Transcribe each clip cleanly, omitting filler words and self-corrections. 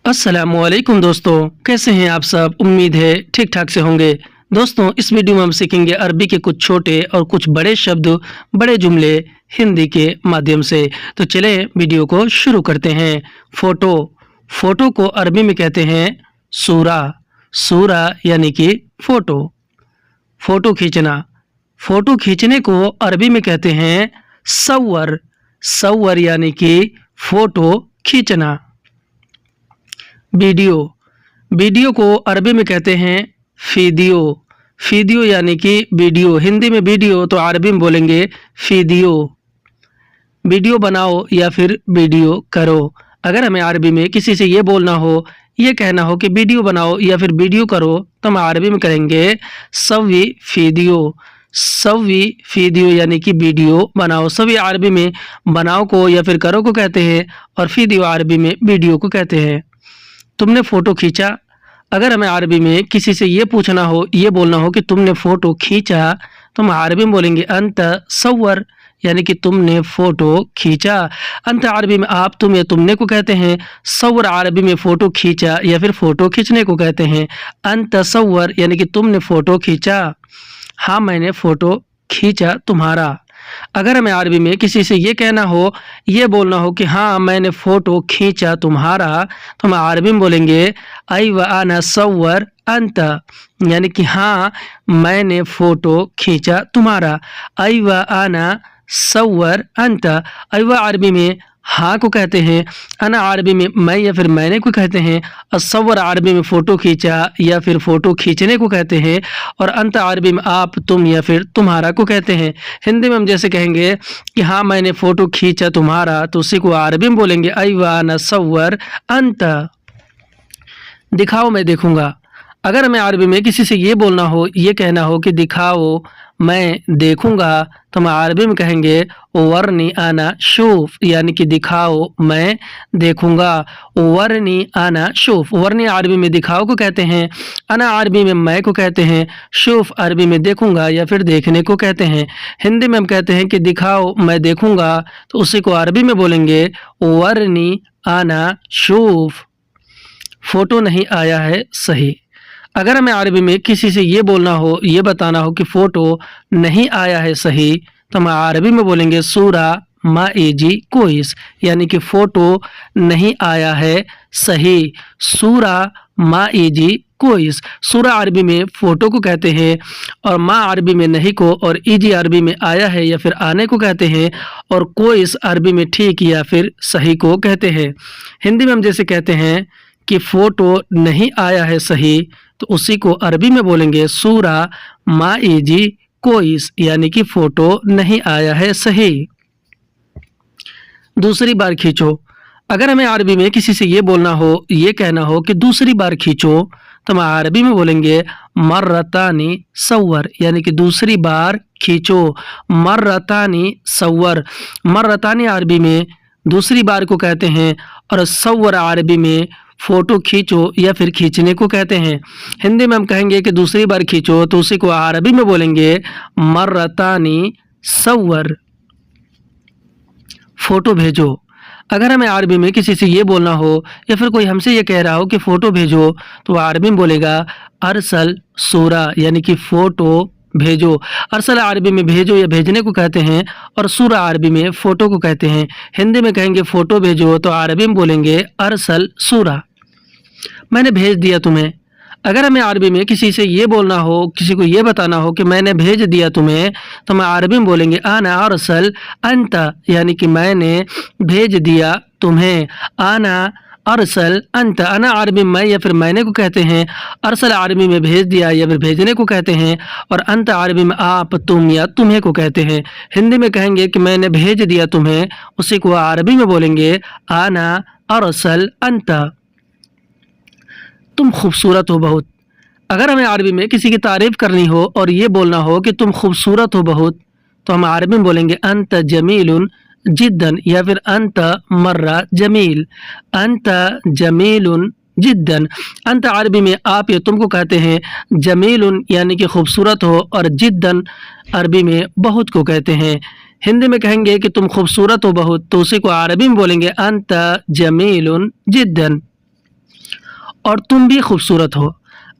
अस्सलामुअलैकुम दोस्तों, कैसे हैं आप सब। उम्मीद है ठीक ठाक से होंगे। दोस्तों, इस वीडियो में हम सीखेंगे अरबी के कुछ छोटे और कुछ बड़े शब्द, बड़े जुमले हिंदी के माध्यम से। तो चले वीडियो को शुरू करते हैं। फोटो। फोटो को अरबी में कहते हैं सूरा। सूरा यानी कि फोटो। फोटो खींचना। फोटो खींचने को अरबी में कहते हैं सव्वर। सव्वर यानी कि फोटो खींचना। वीडियो। वीडियो को अरबी में कहते हैं फ़ीडियो। फ़ीडियो यानी कि वीडियो। हिंदी में वीडियो तो अरबी में बोलेंगे फ़ीडियो। वीडियो बनाओ या फिर वीडियो करो। अगर हमें अरबी में किसी से ये बोलना हो, ये कहना हो कि वीडियो बनाओ या फिर वीडियो करो, तो हम अरबी में करेंगे सव्वी फ़ीडियो। सव्वी फ़ीडियो यानी कि वीडियो बनाओ। सव्वी अरबी में बनाओ को या फिर करो को कहते हैं और फ़ीडियो अरबी में वीडियो को कहते हैं। तुमने फ़ोटो खींचा। अगर हमें अरबी में किसी से ये पूछना हो, ये बोलना हो कि तुमने फ़ोटो खींचा, तो हम अरबी में बोलेंगे अंत सव्वर यानी कि तुमने फ़ोटो खींचा। अंत अरबी में आप, तुम या तुमने को कहते हैं। सव्वर अरबी में फ़ोटो खींचा या फिर फ़ोटो खींचने को कहते हैं। अंत सव्वर यानी कि तुमने फ़ोटो खींचा। हाँ, मैंने फ़ोटो खींचा तुम्हारा। अगर हमें अरबी में किसी से ये कहना हो, ये बोलना हो कि हाँ मैंने फ़ोटो खींचा तुम्हारा, तो हम अरबी में बोलेंगे आई व आना सव्वर अंत यानी कि हाँ मैंने फ़ोटो खींचा तुम्हारा। आई व आना सव्वर अंत। आई व अरबी में हाँ को कहते हैं। अना अरबी में मैं या फिर मैंने को कहते हैं। और सव्वर अरबी में फ़ोटो खींचा या फिर फ़ोटो खींचने को कहते हैं। और अंत अरबी में आप, तुम या फिर तुम्हारा को कहते हैं। हिंदी में हम जैसे कहेंगे कि हाँ मैंने फ़ोटो खींचा तुम्हारा, तो उसी को अरबी में बोलेंगे अयवाना सव्वर अंत। दिखाओ मैं देखूंगा। अगर हमें अरबी में किसी से ये बोलना हो, ये कहना हो कि दिखाओ मैं देखूंगा, तो हम अरबी में कहेंगे वर्नी आना शूफ यानी कि दिखाओ मैं देखूंगा। वर्नी आना शूफ। वर्नी अरबी में दिखाओ को कहते हैं। अना अरबी में मैं को कहते हैं। शूफ अरबी में देखूंगा या फिर देखने को कहते हैं। हिंदी में हम कहते हैं कि दिखाओ मैं देखूंगा, तो उसी को अरबी में बोलेंगे वर्नी आना शूफ। फोटो नहीं आया है सही। अगर हमें अरबी में किसी से ये बोलना हो, ये बताना हो कि फ़ोटो नहीं आया है सही, तो हम अरबी में बोलेंगे सूरा माएजी कोइस यानी कि फ़ोटो नहीं आया है सही। सूरा माएजी कोइस। सूरा अरबी में फ़ोटो को कहते हैं और मा अरबी में नहीं को, और ईजी अरबी में आया है या फिर आने को कहते हैं, और कोइस अरबी में ठीक या फिर सही को कहते हैं। हिंदी में हम जैसे कहते हैं कि फ़ोटो नहीं आया है सही, तो उसी को अरबी में बोलेंगे सूरा माएजी कोइस यानी कि फ़ोटो नहीं आया है सही। दूसरी बार खींचो। अगर हमें अरबी में किसी से ये बोलना हो, ये कहना हो कि दूसरी बार खींचो, तो हम अरबी में बोलेंगे मर्रतानी सव्वर यानी कि दूसरी बार खींचो। मर्रतानी सव्वर। मर्रतानी अरबी में दूसरी बार को कहते हैं और सव्वर अरबी में फ़ोटो खींचो या फिर खींचने को कहते हैं। हिंदी में हम कहेंगे कि दूसरी बार खींचो, तो उसी को अरबी में बोलेंगे मर्रतानी सव्वर। फ़ोटो भेजो। अगर हमें अरबी में किसी से ये बोलना हो या फिर कोई हमसे ये कह रहा हो कि फ़ोटो भेजो, तो अरबी में बोलेगा अरसल सूरा यानी कि फ़ोटो भेजो। अरसल अरबी में भेजो या भेजने को कहते हैं और सूरा अरबी में फ़ोटो को कहते हैं। हिंदी में कहेंगे फ़ोटो भेजो, तो अरबी में बोलेंगे अरसल सूरा। मैंने भेज दिया तुम्हें। अगर हमें अरबी में किसी से ये बोलना हो, किसी को ये बताना हो कि मैंने भेज दिया तुम्हें, तो हम अरबी में बोलेंगे आना अरसल अंत यानी कि मैंने भेज दिया तुम्हें। आना अरसल अंत। अना अरबी में मैं या फिर मैंने को कहते हैं। अरसल अरबी में भेज दिया या फिर भेजने को कहते हैं, और अंत अरबी में आप, तुम या तुम्हें को कहते हैं। हिंदी में कहेंगे कि मैंने भेज दिया तुम्हें, उसी को अरबी में बोलेंगे आना अरसल अंत। तुम खूबसूरत हो बहुत। अगर हमें अरबी में किसी की तारीफ़ करनी हो और ये बोलना हो कि तुम खूबसूरत हो बहुत, तो हम अरबी में बोलेंगे अंत जमीलुन जिद्दन या फिर अंत मर्रा जमील। अंत जमीलुन जिद्दन। अंत अरबी में आप या तुम को कहते हैं। जमीलुन यानी कि खूबसूरत हो, और जिद्दन अरबी में बहुत को कहते हैं। हिंदी में कहेंगे कि तुम खूबसूरत हो बहुत, तो उसी को अरबी में बोलेंगे अंत जमीलुन जिद्दन। اور تم بھی خوبصورت ہو.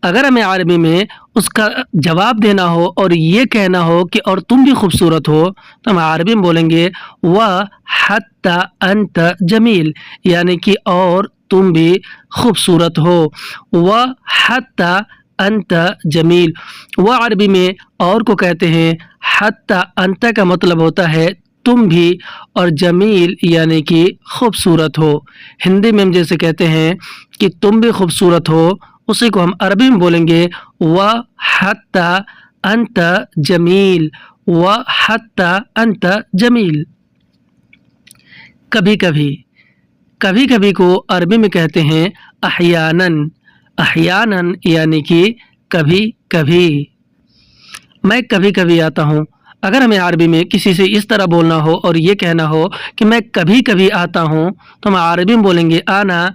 اگر ہمیں عربی میں اس کا جواب دینا ہو اور یہ کہنا ہو کہ اور تم بھی خوبصورت ہو تو ہم عربی میں بولیں گے وحتی انت جمیل، یعنی کہ اور تم بھی خوبصورت ہو. وحتی انت جمیل. وہ عربی میں اور کو کہتے ہیں. حتی انت کا مطلب ہوتا ہے تم بھی، اور جمیل یعنی کہ خوبصورت ہو. ہندی میں ہم جیسے کہتے ہیں کہ تم بھی خوبصورت ہو، اسی کو ہم عربی میں بولیں گے وحتی انت جمیل. وحتی انت جمیل. کبھی کبھی، کبھی کبھی کو عربی میں کہتے ہیں احیاناً. احیاناً یعنی کہ کبھی کبھی. میں کبھی کبھی آتا ہوں. اگر ہمیں عربی میں کسی سے اس طرح بولنا ہو اور یہ کہنا ہو کہ میں کبھی کبھی آتا ہوں تو ہم عربی میں بولیں گے انا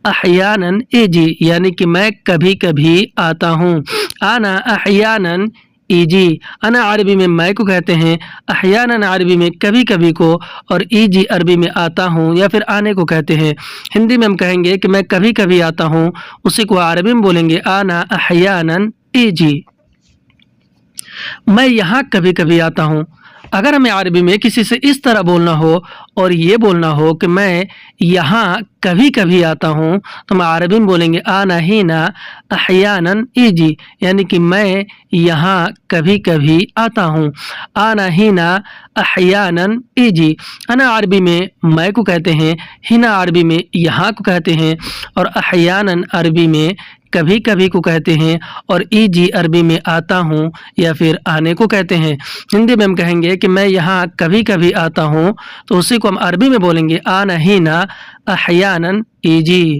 احیاناً ایجی، یعنی کہ میں کبھی کبھی آتا ہوں. انا احیاناً ایجی. انا عربی میں میں کو کہتے ہیں، احیاناً عربی میں کبھی کبھی کو، اور ایجی عربی میں آتا ہوں یا پھر آنے کو کہتے ہیں. ہندی میں ہم کہیں گے کہ میں کبھی کبھی آتا ہوں، اسی کو عربی میں بولیں گے انا احیاناً ایجی. میں یہاں کبھی کبھی آتا ہوں. اگر ہمیں عربی میں کسی سے اس طرح بولنا ہو اور یہ بولنا ہو کہ میں یہاں کبھی کبھی آتا ہوں تو ہم عربی میں بولیں گے انا ہینا احیاناً ایجی، یعنی کہ میں یہاں کبھی کبھی آتا ہوں. انا ہینا احیاناً ایجی. انا عربی میں کو کہتے ہیں، ہینا عربی میں یہاں کو کہتے ہیں، اور احیاناً عربی میں کبھی کبھی کو کہتے ہیں، اور ایجی عربی میں آتا ہوں یا پھر آنے کو کہتے ہیں. ہندی میں ہم کہیں گے کہ میں یہاں کبھی کبھی آتا ہوں تو اسی کو ہم عربی میں بولیں گے انا ہینا احیاناً ایجی.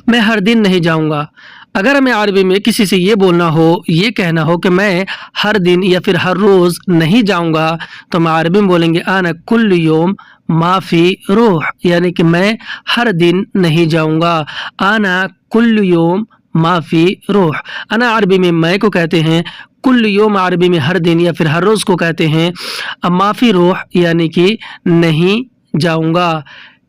میں ہر دن نہیں جاؤں گا. اگر ہمیں عربی میں کسی سے یہ بولنا ہو، یہ کہنا ہو کہ میں ہر دن یا پھر ہر روز نہیں جاؤں گا تو ہم عربی میں بولیں گے انا کل یوم ما فی روح، یعنی کہ میں ہر دن نہیں جاؤں گا. انا کل یوم ما فی روح. انا عربی میں کو کہتے ہیں، کل یوم عربی میں ہر دن یا پھر ہر روز کو کہتے ہیں، ما فی روح یعنی کہ نہیں جاؤں گا.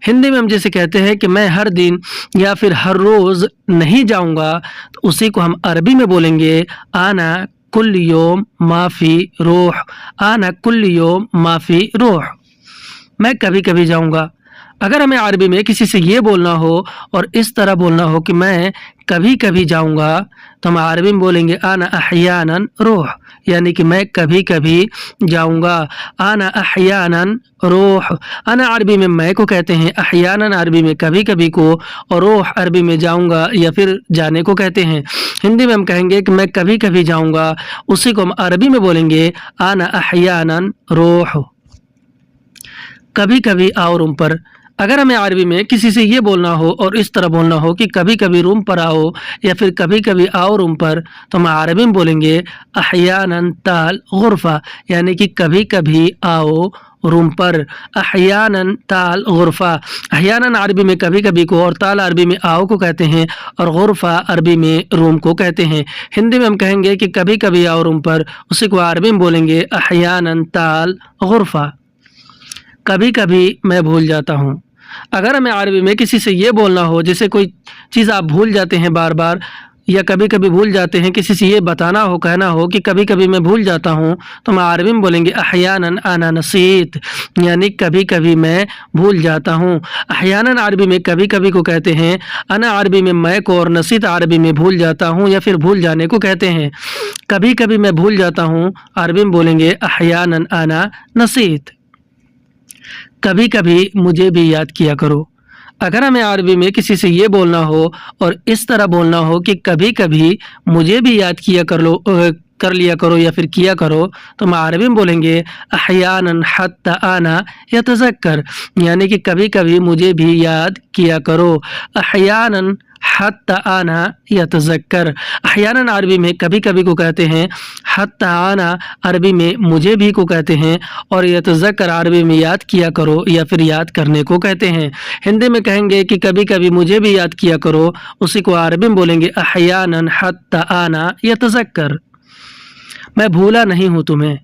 ہندی میں ہم جیسے کہتے ہیں کہ میں ہر دن یا پھر ہر روز نہیں جاؤں گا تو اسی کو ہم عربی میں بولیں گے انا کل یوم ما فی روح. انا کل یوم ما فی روح. میں کبھی کبھی جاؤں گا. اگر ہمیں عربی میں کسی سے یہ بولنا ہو اور اس طرح بولنا ہو کہ میں کبھی کبھی جاؤں گا تو ہم عربی میں بولیں گے انا احیاناً روح، یعنی کہ میں کبھی کبھی جاؤں گا. انا احیاناً روح. انا عربی میں کو کہتے ہیں، احیاناً عربی میں کبھی کبھی کو، اور روح عربی میں جاؤں گا یا پھر جانے کو کہتے ہیں. ہندی میں ہم کہیں گے کہ میں کبھی کبھی جاؤں گا، اسی کو ہم عربی میں بولیں گے انا احیاناً روح. کبھی کبھی آؤ روم پر. اگر ہمیں عربی میں کسی سے یہ بولنا ہو اور اس طرح بولنا ہو کہ کبھی کبھی روم پر آؤ یا پھر کبھی کبھی آؤ روم پر تو ہم عربی میں بولیں گے احیاناً تعال غرفہ، یعنی کہ کبھی کبھی آؤ روم پر. احیاناً تعال غرفہ. احیاناً عربی میں کبھی کبھی کو، اور تعال عربی میں آؤ کو کہتے ہیں، اور غرفہ عربی میں روم کو کہتے ہیں. ہندی میں ہم کہیں گے کہ کبھی کبھی آؤ روم پر، اسی کو عربی میں بولیں گے احیاناً تعال غرفہ. کبھی کبھی میں بھول جاتا ہوں. اگر ہمیں عربی میں کسی سے یہ بولنا ہو جیسے کوئی چیز آپ بھول جاتے ہیں بار بار، یا کبھی کبھی بھول جاتے ہیں، کسی سے یہ بتانا ہو، کہنا ہو کہ کبھی کبھی میں بھول جاتا ہوں تو ہم عربی میں بولیں گے احیاناً انا نسیت، یعنی کبھی کبھی میں بھول جاتا ہوں. احیاناً عربی میں کبھی کبھی کو کہتے ہیں، انا عربی میں کو، اور نسیت عربی میں بھول جاتا ہوں یا پھر بھول جانے کو کہتے ہیں. کبھی کبھی میں بھول جاتا ہوں عربی میں بولیں گے احیاناً انا نسیت. کبھی کبھی مجھے بھی یاد کیا کرو. اگر ہمیں عربی میں کسی سے یہ بولنا ہو اور اس طرح بولنا ہو کہ کبھی کبھی مجھے بھی یاد کر لیا کرو یا پھر کیا کرو تو ہم عربی میں بولیں گے احیاناً حتی انا یتذکر، یعنی کہ کبھی کبھی مجھے بھی یاد کیا کرو. احیاناً حتی انا یتذکر. احیاناً عربی میں کبھی کبھی کو کہتے ہیں، حتی انا عربی میں مجھے بھی کو کہتے ہیں، اور یتذکر عربی میں یاد کیا کرو یا پھر یاد کرنے کو کہتے ہیں. ہندی میں کہیں گے کہ کبھی کبھی مجھے بھی یاد کیا کرو، اسی کو عربی میں بولیں گے احیاناً حتی انا یتذکر. میں بھولا نہیں ہوں تمہیں.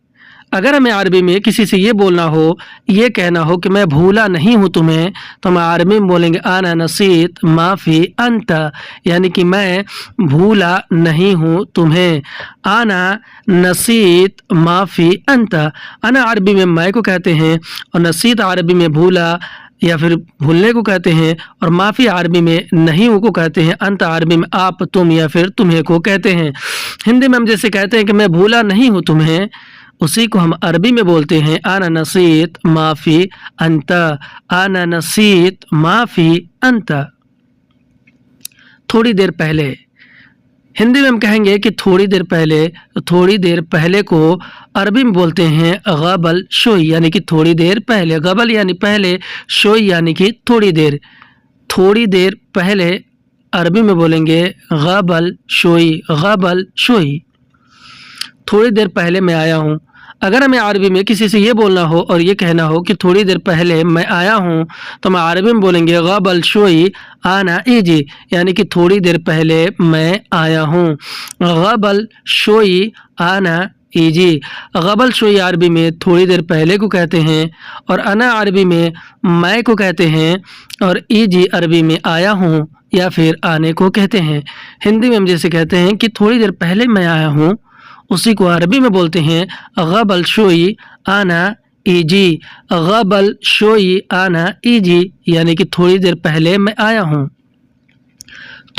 अगर हमें अरबी में किसी से ये बोलना हो, ये कहना हो कि मैं भूला नहीं हूँ तुम्हें, तो हम अरबी में बोलेंगे आना नसीत माफ़ी अंता, यानी कि मैं भूला नहीं हूँ तुम्हें। आना नसीत माफ़ी अंता। आना अरबी में मैं को कहते हैं और नसीत अरबी में भूला या फिर भूलने को कहते हैं, और माफ़ी अरबी में नहीं को कहते हैं, अंत अरबी में आप तुम या फिर तुम्हें को कहते हैं। हिंदी में हम जैसे कहते हैं कि मैं भूला नहीं हूँ तुम्हें, उसी को हम अरबी में बोलते हैं आना नसीत माफ़ी अंता। आना नसीत माफ़ी अंता। थोड़ी देर पहले, हिंदी में हम कहेंगे कि थोड़ी देर पहले, तो थोड़ी देर पहले को अरबी में बोलते हैं गबल शोई, यानी कि थोड़ी देर पहले। गबल यानी पहले, शोई यानी कि थोड़ी देर। थोड़ी देर पहले अरबी में बोलेंगे गबल शोई, गबल शोई। थोड़ी देर पहले मैं आया हूँ। अगर हमें अरबी में किसी से ये बोलना हो और ये कहना हो कि थोड़ी देर पहले मैं आया हूँ, तो हम अरबी में बोलेंगे गबल शोई आना इजी, यानी कि थोड़ी देर पहले मैं आया हूँ। गबल शोई आना इजी। गबल शोई अरबी में थोड़ी देर पहले को कहते हैं, और अना अरबी में मैं को कहते हैं, और इजी अरबी में आया हूँ या फिर आने को कहते हैं। हिंदी में हम जैसे कहते हैं कि थोड़ी देर पहले मैं आया हूँ, उसी को अरबी में बोलते हैं गबल शोई आना इजी। गबल शोई आना इजी, यानी कि थोड़ी देर पहले मैं आया हूँ।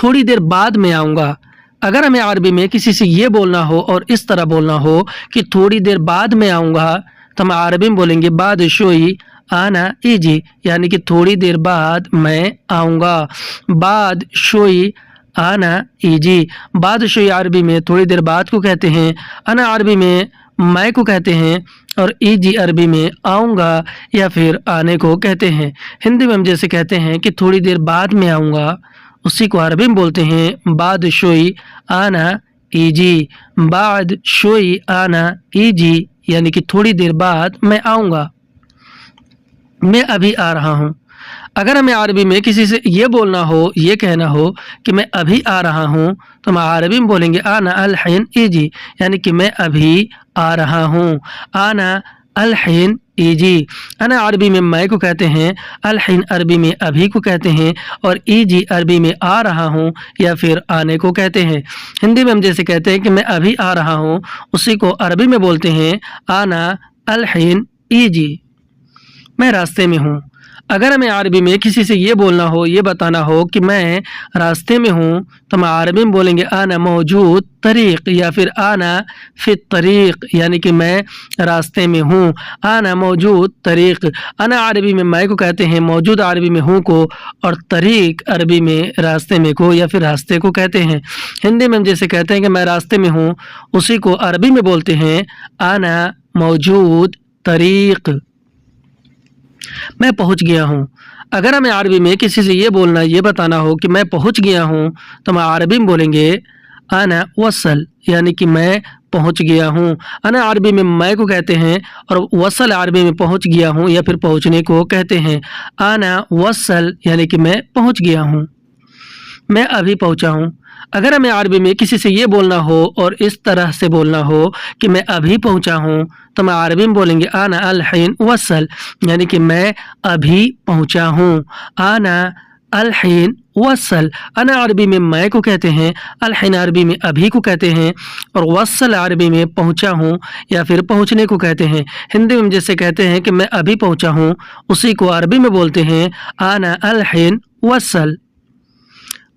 थोड़ी देर बाद मैं आऊँगा। अगर हमें अरबी में किसी से ये बोलना हो और इस तरह बोलना हो कि थोड़ी देर बाद मैं आऊँगा, तो हम अरबी में बोलेंगे बाद शोई आना इजी, यानी कि थोड़ी देर बाद मैं आऊँगा। बाद शोई आना इजी। बाद शोई अरबी में थोड़ी देर बाद को कहते हैं, अना अरबी में मैं को कहते हैं, और इजी अरबी में आऊँगा या फिर आने को कहते हैं। हिंदी में हम जैसे कहते हैं कि थोड़ी देर बाद में आऊँगा, उसी को अरबी में बोलते हैं बाद शोई आना इजी। बाद शोई आना इजी, यानी कि थोड़ी देर बाद मैं आऊँगा। मैं अभी आ रहा हूँ। अगर हमें अरबी में किसी से ये बोलना हो, ये कहना हो कि मैं अभी आ रहा हूँ, तो हम अरबी में बोलेंगे आना अल-हिन इजी, यानी कि मैं अभी आ रहा हूँ। आना अल-हिन इजी। अना अरबी में मैं को कहते हैं, अल-हिन अरबी में अभी को कहते हैं, और इजी अरबी में आ रहा हूँ या फिर आने को कहते हैं। हिंदी में हम जैसे कहते हैं कि मैं अभी आ रहा हूँ, उसी को अरबी में बोलते हैं आना अल-हिन इजी। मैं रास्ते में हूँ। अगर हमें अरबी में किसी से ये बोलना हो, ये बताना हो कि मैं रास्ते में हूँ, तो हम अरबी में बोलेंगे आना मौजूद तरीक़ या फिर आना फित तरीक़, यानी कि मैं रास्ते में हूँ। आना मौजूद तरीक़। आना अरबी में मैं को कहते हैं, मौजूद अरबी में हूँ को, और तरीक़ अरबी में रास्ते में को या फिर रास्ते को कहते हैं। हिंदी में हम जैसे कहते हैं कि मैं रास्ते में हूँ, उसी को अरबी में बोलते हैं आना मौजूद तरीक़। मैं पहुंच गया हूँ। अगर हमें अरबी में किसी से ये बोलना, ये बताना हो कि मैं पहुंच गया हूँ, तो हम अरबी में बोलेंगे आना वसल, यानी कि मैं पहुंच गया हूँ। आना अरबी में मैं को कहते हैं, और वसल अरबी में पहुंच गया हूँ या फिर पहुंचने को कहते हैं। आना वसल, यानी कि मैं पहुंच गया हूँ। मैं अभी पहुंचा हूँ। अगर हमें अरबी में किसी से ये बोलना हो और इस तरह से बोलना हो कि मैं अभी पहुंचा हूँ, तो हम अरबी में बोलेंगे आना अल-हिन वसल, यानी कि मैं अभी पहुंचा हूँ। आना अल-हिन वसल। अना अरबी में मैं को कहते हैं, अल-हिन अरबी में अभी को कहते हैं, और वसल अरबी में पहुंचा हूँ या फिर पहुंचने को कहते हैं। हिंदी में जैसे कहते हैं कि मैं अभी पहुंचा हूँ, उसी को अरबी में बोलते हैं आना अल-हिन वसल।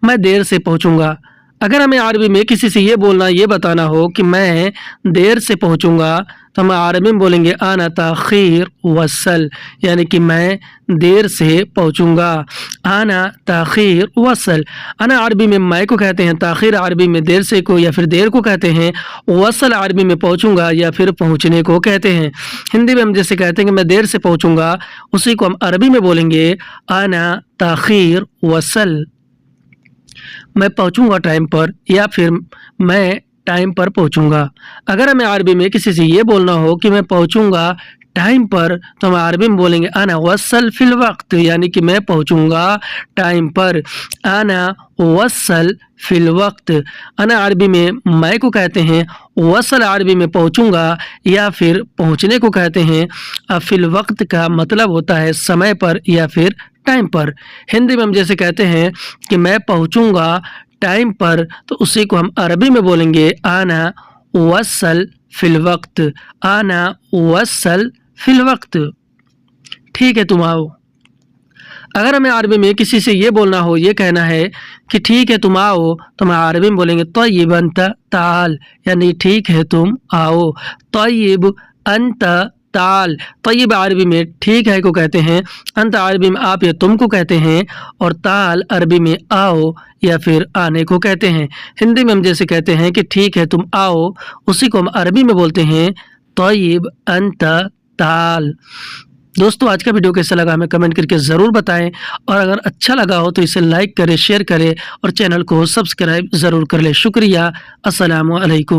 मैं देर से पहुंचूंगा। अगर हमें अरबी में किसी से ये बोलना, ये बताना हो कि मैं देर से पहुंचूंगा, तो हम अरबी में बोलेंगे आना ताखीर वसल, यानी कि मैं देर से पहुंचूंगा। आना ताखीर वसल। आना अरबी में मैं को कहते हैं, ताखीर अरबी में देर से को या फिर देर को कहते हैं, वसल अरबी में पहुंचूंगा या फिर पहुंचने को कहते हैं। हिंदी में हम जैसे कहते हैं कि मैं देर से पहुंचूंगा, उसी को हम अरबी में बोलेंगे आना ताखीर वसल। मैं पहुंचूंगा टाइम पर या फिर मैं टाइम पर पहुंचूंगा। अगर हमें अरबी में किसी से ये बोलना हो कि मैं पहुंचूंगा टाइम पर तो हम अरबी में बोलेंगे आना वसल फिल वक्त, यानी कि मैं पहुंचूंगा टाइम पर। आना वसल फिल वक्त, आना अरबी में मैं को कहते हैं, वसल अरबी में पहुंचूंगा या फिर पहुंचने को कहते हैं। फिल वक्त का मतलब होता है समय पर या फिर टाइम पर। हिंदी में हम जैसे कहते हैं कि मैं पहुंचूंगा टाइम पर, तो उसी को हम अरबी में बोलेंगे आना वसल फिल वक्त, आना वसल फिल वक्त। ठीक है तुम आओ। अगर हमें अरबी में किसी से ये बोलना हो, ये कहना है कि ठीक है तुम आओ, तो हम अरबी में बोलेंगे तय्यिब अंत ताल, यानी ठीक है तुम आओ। तय्यिब अंत ताल, तय्यिब अरबी में ठीक है को कहते हैं, अंत अरबी में आप या तुम को कहते हैं, और ताल अरबी में आओ या फिर आने को कहते हैं। हिंदी में हम जैसे कहते हैं कि ठीक है तुम आओ, उसी को हम अरबी में बोलते हैं तय्यिब अंत ताल। दोस्तों आज का वीडियो कैसा लगा हमें कमेंट करके ज़रूर बताएं, और अगर अच्छा लगा हो तो इसे लाइक करें, शेयर करें और चैनल को सब्सक्राइब ज़रूर कर लें। शुक्रिया। अस्सलामु अलैकुम।